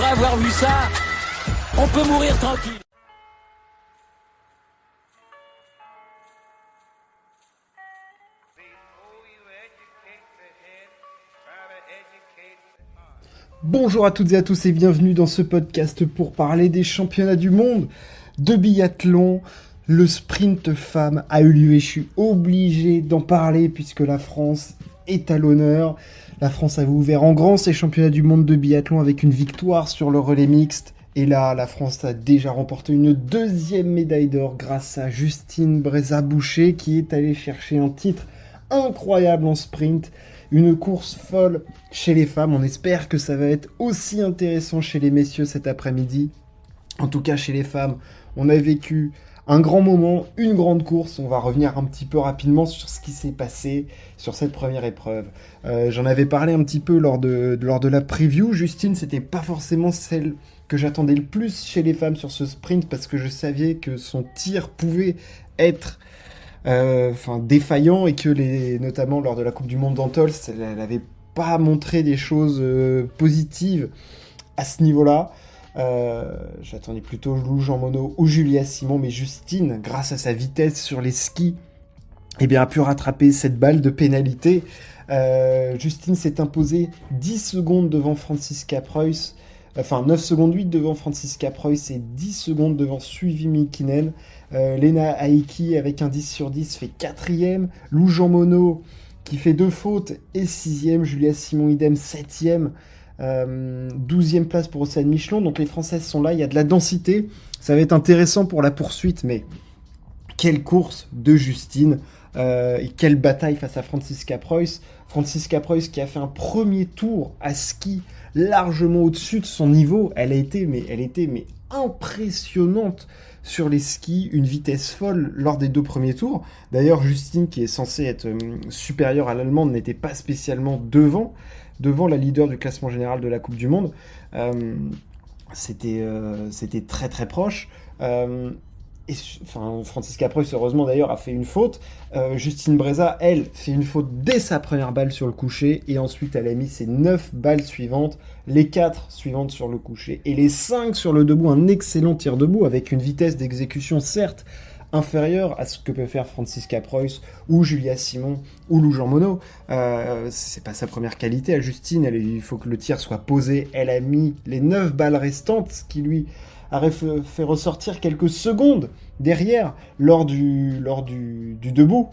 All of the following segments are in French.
Après avoir vu ça, on peut mourir tranquille. Bonjour à toutes et à tous et bienvenue dans ce podcast pour parler des championnats du monde de biathlon. Le sprint femme a eu lieu et je suis obligé d'en parler puisque la France est à l'honneur. La France avait ouvert en grand ses championnats du monde de biathlon avec une victoire sur le relais mixte. Et là, la France a déjà remporté une deuxième médaille d'or grâce à Justine Breza-Boucher qui est allée chercher un titre incroyable en sprint. Une course folle chez les femmes. On espère que ça va être aussi intéressant chez les messieurs cet après-midi. En tout cas, chez les femmes, on a vécu un grand moment, une grande course. On va revenir un petit peu rapidement sur ce qui s'est passé sur cette première épreuve. J'en avais parlé un petit peu lors de la preview. Justine, c'était pas forcément celle que j'attendais le plus chez les femmes sur ce sprint parce que je savais que son tir pouvait être défaillant et que notamment lors de la Coupe du Monde d'Antols, elle n'avait pas montré des choses positives à ce niveau-là. J'attendais plutôt Lou Jean Monod ou Julia Simon, mais Justine, grâce à sa vitesse sur les skis, a pu rattraper cette balle de pénalité. Justine s'est imposée 10 secondes devant Franziska Preuss, 9 secondes 8 devant Franziska Preuss et 10 secondes devant Suivi Mikinen. Lena Aiki avec un 10 sur 10 fait 4ème. Lou Jean Monod qui fait 2 fautes est 6ème. Julia Simon idem 7ème. 12e place pour Océane Michelon. Donc les Françaises sont là, il y a de la densité. Ça va être intéressant pour la poursuite, mais quelle course de Justine et quelle bataille face à Franziska Preuss. Franziska Preuss qui a fait un premier tour à ski largement au-dessus de son niveau. Elle était impressionnante sur les skis, une vitesse folle lors des 2 premiers tours. D'ailleurs, Justine, qui est censée être supérieure à l'Allemande, n'était pas spécialement devant la leader du classement général de la Coupe du Monde. C'était très très proche. Franziska Preuss, heureusement d'ailleurs, a fait une faute. Justine Breza, elle, fait une faute dès sa première balle sur le coucher. Et ensuite, elle a mis ses 9 balles suivantes, les 4 suivantes sur le coucher et les 5 sur le debout. Un excellent tir debout avec une vitesse d'exécution, certes, inférieure à ce que peut faire Franziska Preuss ou Julia Simon ou Lou Jean Monod. C'est pas sa première qualité à Justine. Il faut que le tir soit posé. Elle a mis les 9 balles restantes, ce qui lui a fait ressortir quelques secondes derrière lors du debout.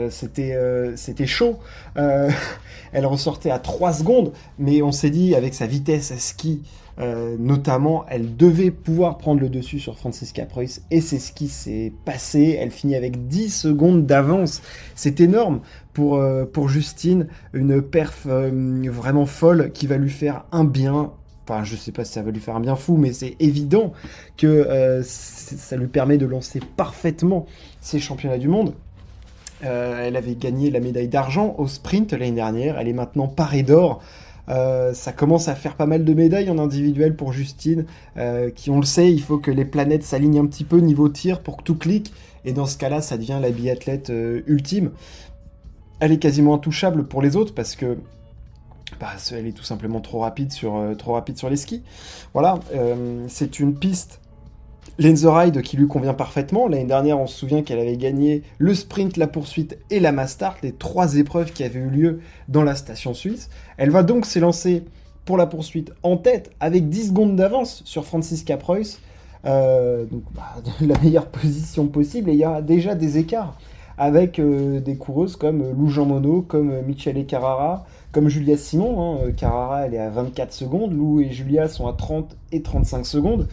C'était chaud. Elle ressortait à 3 secondes, mais on s'est dit avec sa vitesse à ski, notamment, elle devait pouvoir prendre le dessus sur Franziska Preuss et c'est ce qui s'est passé. Elle finit avec 10 secondes d'avance. C'est énorme pour Justine, une perf vraiment folle qui va lui faire un bien. Enfin, je sais pas si ça va lui faire un bien fou, mais c'est évident que ça lui permet de lancer parfaitement ses championnats du monde. Elle avait gagné la médaille d'argent au sprint l'année dernière. Elle est maintenant parée d'or. Ça commence à faire pas mal de médailles en individuel pour Justine, qui, on le sait, il faut que les planètes s'alignent un petit peu niveau tir pour que tout clique. Et dans ce cas-là, ça devient la biathlète ultime. Elle est quasiment intouchable pour les autres parce que elle est tout simplement trop rapide sur les skis. Voilà, c'est une piste Lenzerheide qui lui convient parfaitement. L'année dernière, on se souvient qu'elle avait gagné le sprint, la poursuite et la mass start, les 3 épreuves qui avaient eu lieu dans la station suisse. Elle va donc s'élancer pour la poursuite en tête avec 10 secondes d'avance sur Franziska Preuss. La meilleure position possible, et il y a déjà des écarts avec des coureuses comme Lou Jean Monod, comme Michele Carrara, comme Julia Simon. Carrara, elle est à 24 secondes, Lou et Julia sont à 30 et 35 secondes.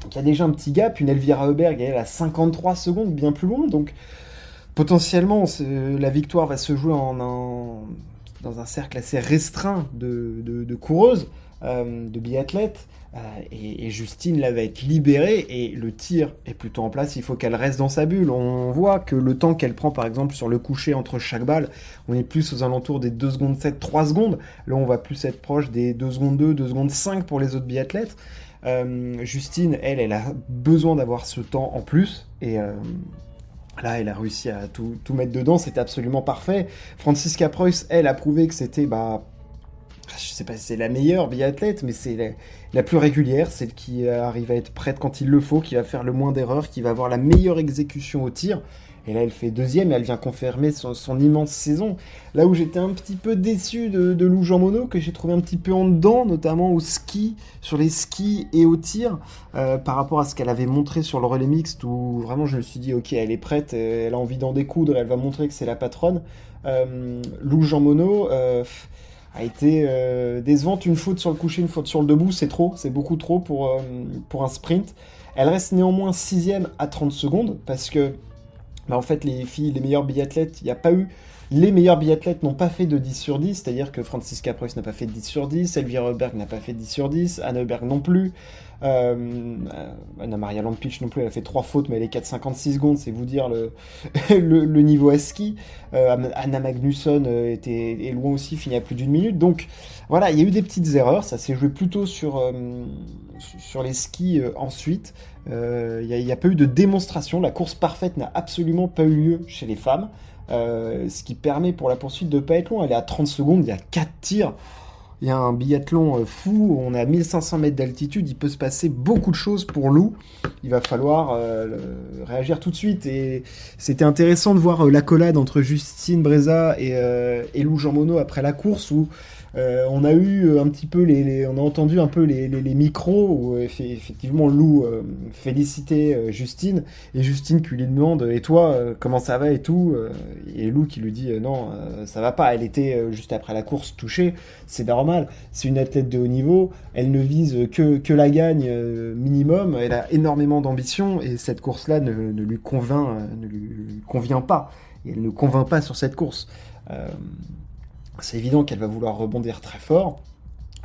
Donc il y a déjà un petit gap. Une Elvira Heuberg, elle est à 53 secondes, bien plus loin. Donc potentiellement, la victoire va se jouer dans un cercle assez restreint de coureuses, de biathlètes. Et Justine là va être libérée et le tir est plutôt en place. Il faut qu'elle reste dans sa bulle. On voit que le temps qu'elle prend par exemple sur le coucher entre chaque balle, on est plus aux alentours des 2 secondes 7, 3 secondes. Là on va plus être proche des 2 secondes 2, 2 secondes 5 pour les autres biathlètes. Justine, elle a besoin d'avoir ce temps en plus et là elle a réussi à tout mettre dedans. C'était absolument parfait. Franziska Preuss, elle a prouvé que c'était je sais pas si c'est la meilleure biathlète, mais c'est la plus régulière, celle qui arrive à être prête quand il le faut, qui va faire le moins d'erreurs, qui va avoir la meilleure exécution au tir. Et là, elle fait deuxième et elle vient confirmer son immense saison. Là où j'étais un petit peu déçu de Lou Jean Monod, que j'ai trouvé un petit peu en dedans, notamment au ski, sur les skis et au tir, par rapport à ce qu'elle avait montré sur le relais mixte, où vraiment je me suis dit, ok, elle est prête, elle a envie d'en découdre, elle va montrer que c'est la patronne. Lou Jean Monod a été décevante, une faute sur le coucher, une faute sur le debout, c'est trop, c'est beaucoup trop pour un sprint. Elle reste néanmoins 6ème à 30 secondes, parce que en fait, les filles, les meilleures biathlètes, il n'y a pas eu... Les meilleures biathlètes n'ont pas fait de 10 sur 10, c'est-à-dire que Franziska Preuss n'a pas fait de 10 sur 10, Elvira Oeberg n'a pas fait de 10 sur 10, Anna Oeberg non plus, Anna-Maria Landpitch non plus, elle a fait 3 fautes, mais elle est 4,56 secondes, c'est vous dire le niveau à ski. Anna Magnusson est loin aussi, finit à plus d'une minute, donc voilà, il y a eu des petites erreurs, ça s'est joué plutôt sur les skis ensuite. Il n'y a pas eu de démonstration, la course parfaite n'a absolument pas eu lieu chez les femmes, ce qui permet pour la poursuite de ne pas être loin. Elle est à 30 secondes, il y a 4 tirs, il y a un biathlon fou, on est à 1500 mètres d'altitude, il peut se passer beaucoup de choses pour Lou, il va falloir réagir tout de suite, et c'était intéressant de voir l'accolade entre Justine Breza et Lou Jean Monod après la course, où on a eu un petit peu on a entendu un peu les micros où effectivement Lou félicitait Justine, et Justine qui lui demande et toi comment ça va et tout, et Lou qui lui dit non ça va pas, elle était juste après la course touchée, c'est normal, c'est une athlète de haut niveau, elle ne vise que la gagne minimum, elle a énormément d'ambition et cette course là ne lui convient pas, et elle ne convainc pas sur cette course. C'est évident qu'elle va vouloir rebondir très fort.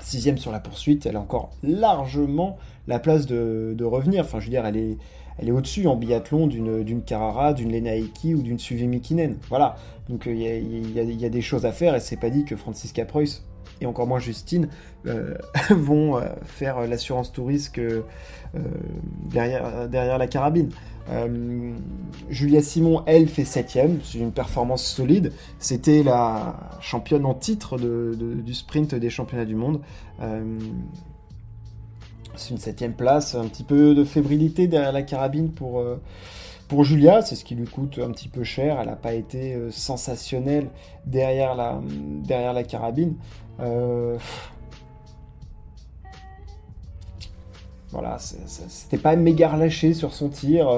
6ème sur la poursuite, elle a encore largement la place de revenir. Enfin, je veux dire, elle est au-dessus en biathlon d'une Carrara, d'une Lena Heikki ou d'une Suvi Mikinen. Voilà. Donc il y a des choses à faire, et c'est pas dit que Franziska Preuss et encore moins Justine vont faire l'assurance tout risque derrière la carabine. Julia Simon, elle, fait 7ème, c'est une performance solide, c'était la championne en titre du sprint des championnats du monde. C'est une 7ème place, un petit peu de fébrilité derrière la carabine pour Julia, c'est ce qui lui coûte un petit peu cher, elle n'a pas été sensationnelle derrière la carabine. Voilà, c'était pas méga relâché sur son tir.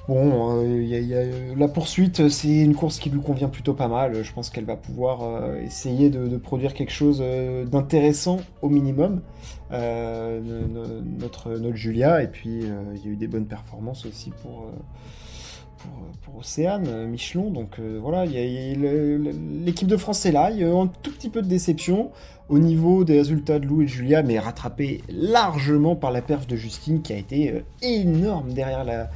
La poursuite, c'est une course qui lui convient plutôt pas mal. Je pense qu'elle va pouvoir essayer de produire quelque chose d'intéressant au minimum. Notre Julia, et puis il y a eu des bonnes performances aussi pour Océane, Michelon. Donc voilà, l'équipe de France est là. Il y a eu un tout petit peu de déception au niveau des résultats de Lou et de Julia, mais rattrapé largement par la perf de Justine qui a été énorme derrière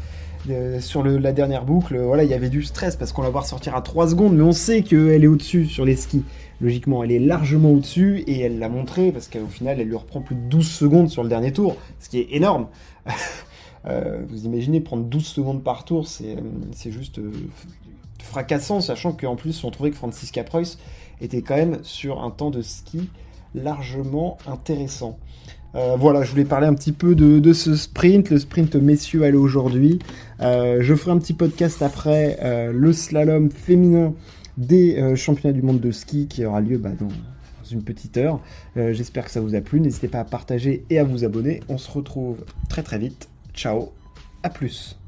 sur la dernière boucle. Voilà, il y avait du stress parce qu'on la voit sortir à 3 secondes, mais on sait qu'elle est au-dessus sur les skis. Logiquement, elle est largement au-dessus, et elle l'a montré parce qu'au final, elle lui reprend plus de 12 secondes sur le dernier tour, ce qui est énorme. Vous imaginez prendre 12 secondes par tour, c'est juste fracassant, sachant qu'en plus, on trouvait que Franziska Preuss était quand même sur un temps de ski largement intéressant. Voilà, je voulais parler un petit peu de ce sprint. Le sprint messieurs allait aujourd'hui. Je ferai un petit podcast après le slalom féminin des championnats du monde de ski qui aura lieu dans une petite heure. J'espère que ça vous a plu. N'hésitez pas à partager et à vous abonner. On se retrouve très très vite. Ciao, à plus.